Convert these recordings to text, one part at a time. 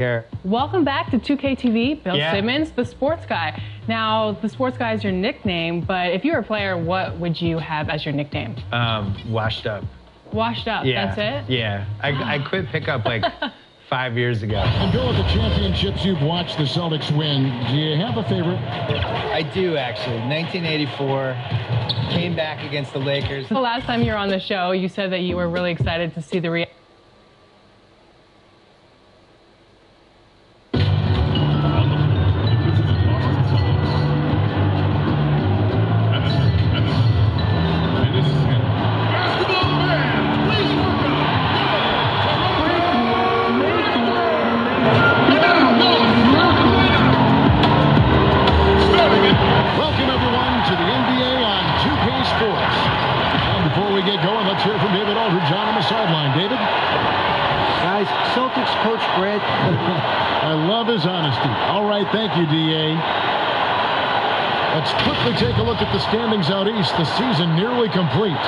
Here. Welcome back to 2K TV, Bill Yeah. Simmons, the sports guy. Now, the sports guy is your nickname, but if you were a player, what would you have as your nickname? Washed up. Washed up, Yeah. that's it? Yeah. I quit pickup like 5 years ago. And Bill, at the championships you've watched the Celtics win, do you have a favorite? I do, actually. 1984, came back against the Lakers. The last time you were on the show, you said that you were really excited to see the reaction. Welcome, everyone, to the NBA on 2K Sports. And before we get going, let's hear from David Aldridge on the sideline. David? Guys, Celtics coach Brad. I love his honesty. All right, thank you, D.A. Let's quickly take a look at the standings out east. The season nearly complete.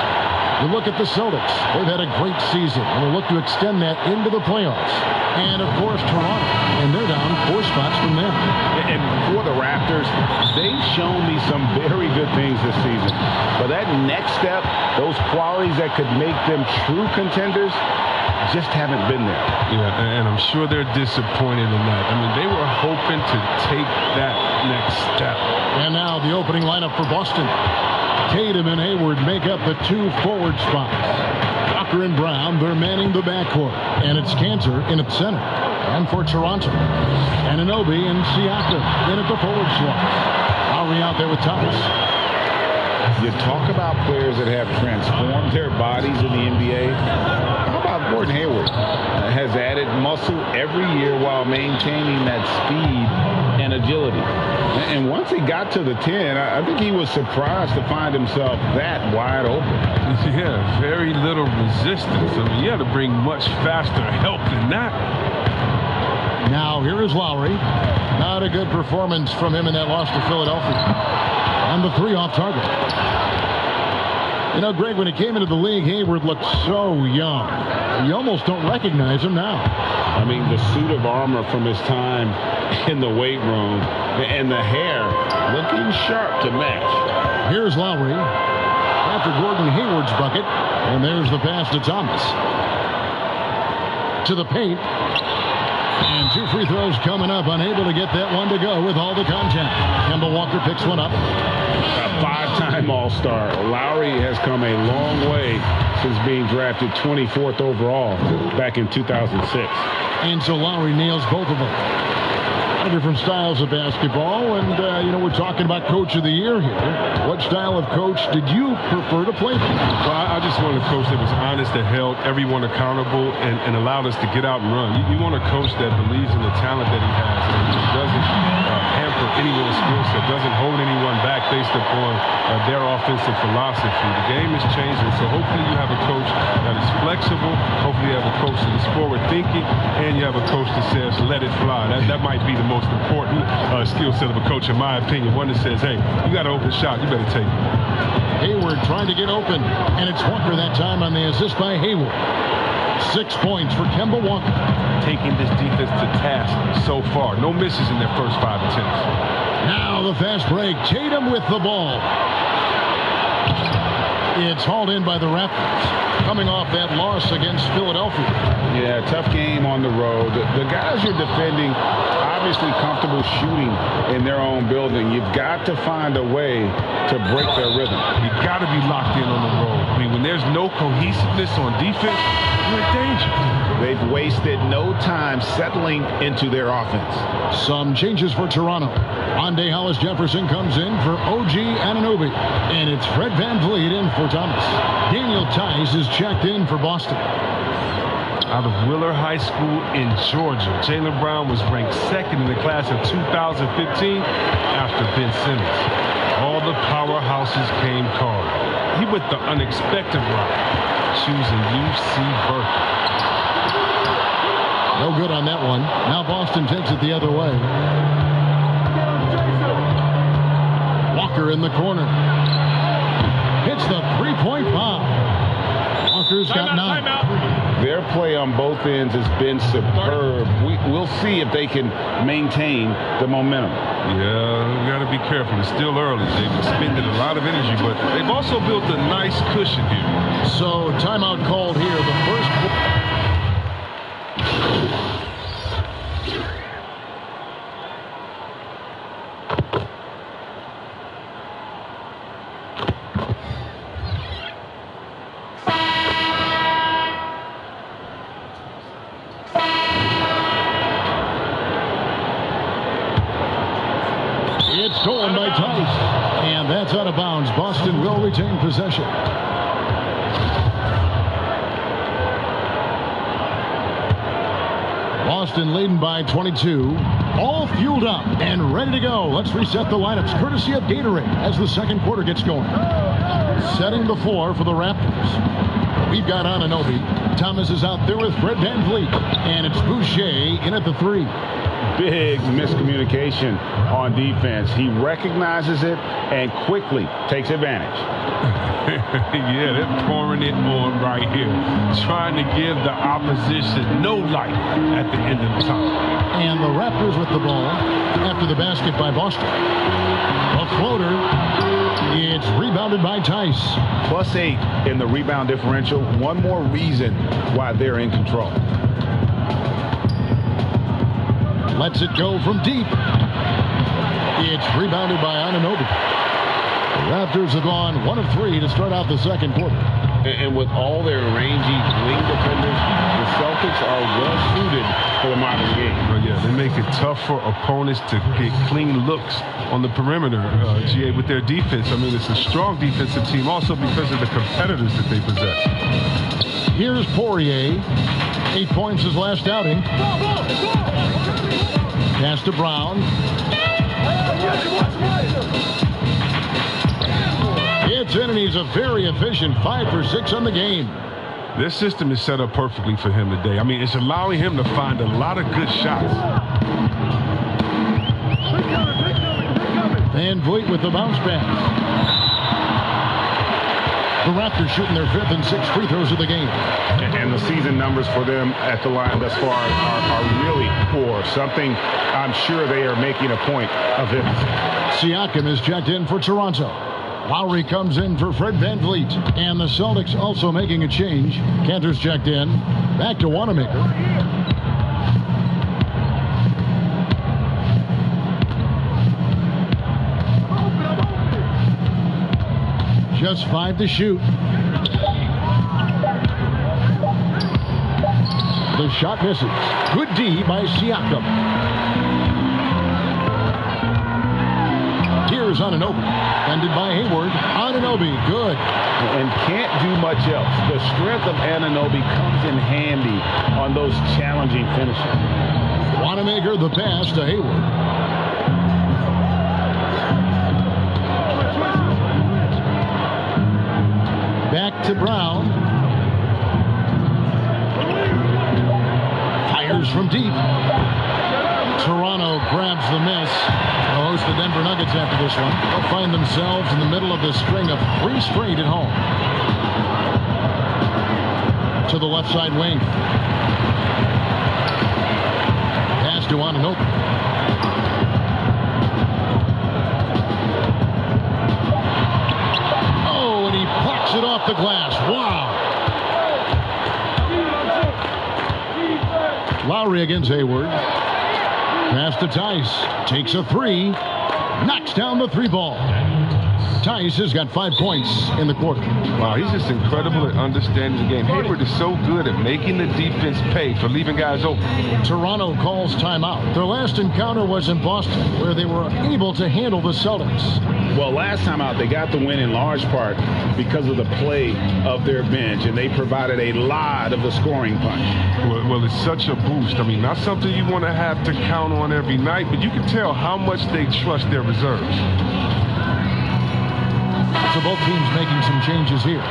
You look at the Celtics. They've had a great season, and will look to extend that into the playoffs. And, of course, Toronto. And they're down 4 spots from them. And for the Raptors, they've shown me some very good things this season. But that next step, those qualities that could make them true contenders, just haven't been there. Yeah, and I'm sure they're disappointed in that. I mean, they were hoping to take that next step. And now the opening lineup for Boston. Tatum and Hayward make up the 2 forward spots. Tucker and Brown, they're manning the backcourt. And it's Cantor in at center. And for Toronto, Anunoby and Siakam in at the forward slot. Lowry out there with Thomas. You talk about players that have transformed their bodies in the NBA. How about Gordon Hayward? Has added muscle every year while maintaining that speed and agility. And once he got to the 10, I think he was surprised to find himself that wide open. Yeah, very little resistance. I mean, you had to bring much faster help than that. Now here is Lowry. Not a good performance from him in that loss to Philadelphia. And the 3 off target. You know, Greg, when he came into the league, Hayward looked so young. You almost don't recognize him now. I mean, the suit of armor from his time in the weight room and the hair looking sharp to match. Here's Lowry after Gordon Hayward's bucket. And there's the pass to Thomas. To the paint. And 2 free throws coming up. Unable to get that one to go with all the contact. Kemba Walker picks one up. A 5-time All-Star. Lowry has come a long way since being drafted 24th overall back in 2006. And so Lowry nails both of them. Different styles of basketball, and you know, we're talking about Coach of the Year here. What style of coach did you prefer to play for? Well, I just wanted a coach that was honest, that held everyone accountable, and allowed us to get out and run. You want a coach that believes in the talent that he has, and doesn't hamper anyone's skill set, doesn't hold anyone back based upon their offensive philosophy. The game is changing, so hopefully you have a coach that is flexible. Hopefully you have a coach that is forward thinking, and you have a coach that says, let it fly. That might be the most important skill set of a coach, in my opinion. One that says, hey, you got an open shot, you better take it. Hayward trying to get open, and it's Walker that time on the assist by Hayward. 6 points for Kemba Walker. Taking this defense to task so far. No misses in their first 5 attempts. Now the fast break. Tatum with the ball. It's hauled in by the Raptors, coming off that loss against Philadelphia. Yeah, tough game on the road. The guys you're defending, obviously comfortable shooting in their own building. You've got to find a way to break their rhythm. You've got to be locked in on the road. I mean, when there's no cohesiveness on defense, you're in danger. They've wasted no time settling into their offense. Some changes for Toronto. Rondae Hollis-Jefferson comes in for OG Anunoby. And it's Fred VanVleet in for Thomas. Daniel Tice is checked in for Boston. Out of Willard High School in Georgia, Jaylen Brown was ranked 2nd in the class of 2015 after Ben Simmons. All the powerhouses came calling. He went the unexpected route, choosing UC Berkeley. No good on that one. Now Boston takes it the other way. Walker in the corner. Hits the 3-point bomb. Walker's got 9. Their play on both ends has been superb. We'll see if they can maintain the momentum. Yeah, we got to be careful. It's still early. They've expended a lot of energy, but they've also built a nice cushion here. So timeout called here. The first. Stolen by Tice, and that's out of bounds. Boston will retain possession. Boston leading by 22. All fueled up and ready to go. Let's reset the lineups courtesy of Gatorade as the second quarter gets going. Setting the floor for the Raptors. We've got Anunoby. Thomas is out there with Fred VanVleet, and it's Boucher in at the 3. Big miscommunication on defense. He recognizes it and quickly takes advantage. Yeah, they're pouring it on right here, trying to give the opposition no light at the end of the tunnel. And the Raptors with the ball after the basket by Boston. A floater. It's rebounded by Tice. +8 in the rebound differential. One more reason why they're in control. Lets it go from deep. It's rebounded by Anunoby. The Raptors have gone 1 of 3 to start out the second quarter. And with all their rangy wing defenders, the Celtics are well suited for the modern game. Oh, yeah, they make it tough for opponents to get clean looks on the perimeter, GA, with their defense. I mean, it's a strong defensive team also because of the competitors that they possess. Here's Poirier. 8 points his last outing. Pass to Brown. It's in, and he's a very efficient 5 for 6 on the game. Their system is set up perfectly for him today. I mean, it's allowing him to find a lot of good shots. VanVleet with the bounce back. The Raptors shooting their 5th and 6th free throws of the game. And the season numbers for them at the line thus far are really poor. Something I'm sure they are making a point of emphasis. Siakam is checked in for Toronto. Lowry comes in for Fred VanVleet. And the Celtics also making a change. Cantor's checked in. Back to Wanamaker. Just 5 to shoot. The shot misses. Good D by Siakam. Here's Anunoby. Ended by Hayward. Anunoby, good. And can't do much else. The strength of Anunoby comes in handy on those challenging finishes. Wanamaker the pass to Hayward. Back to Brown. Fires from deep. Toronto grabs the miss. They'll host the Denver Nuggets after this one. They'll find themselves in the middle of the string of 3 straight at home. To the left side wing. Pass to Anunoby. It off the glass. Wow. Lowry against Hayward. Pass to Tice. Takes a 3. Knocks down the 3 ball. Tice has got 5 points in the quarter. Wow, he's just incredible at understanding the game. Hayward is so good at making the defense pay for leaving guys open. Toronto calls timeout. Their last encounter was in Boston, where they were able to handle the Celtics. Well, last time out, they got the win in large part because of the play of their bench, and they provided a lot of the scoring punch. Well, it's such a boost. I mean, not something you want to have to count on every night, but you can tell how much they trust their reserves. So both teams making some changes here.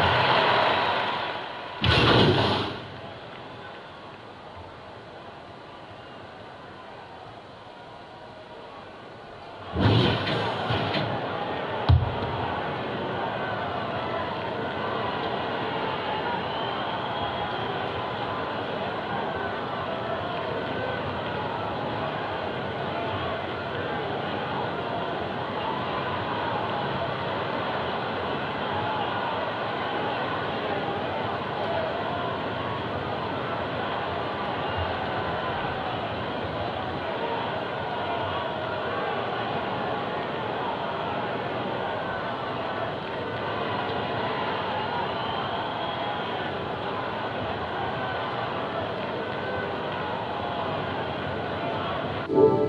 Bye-bye.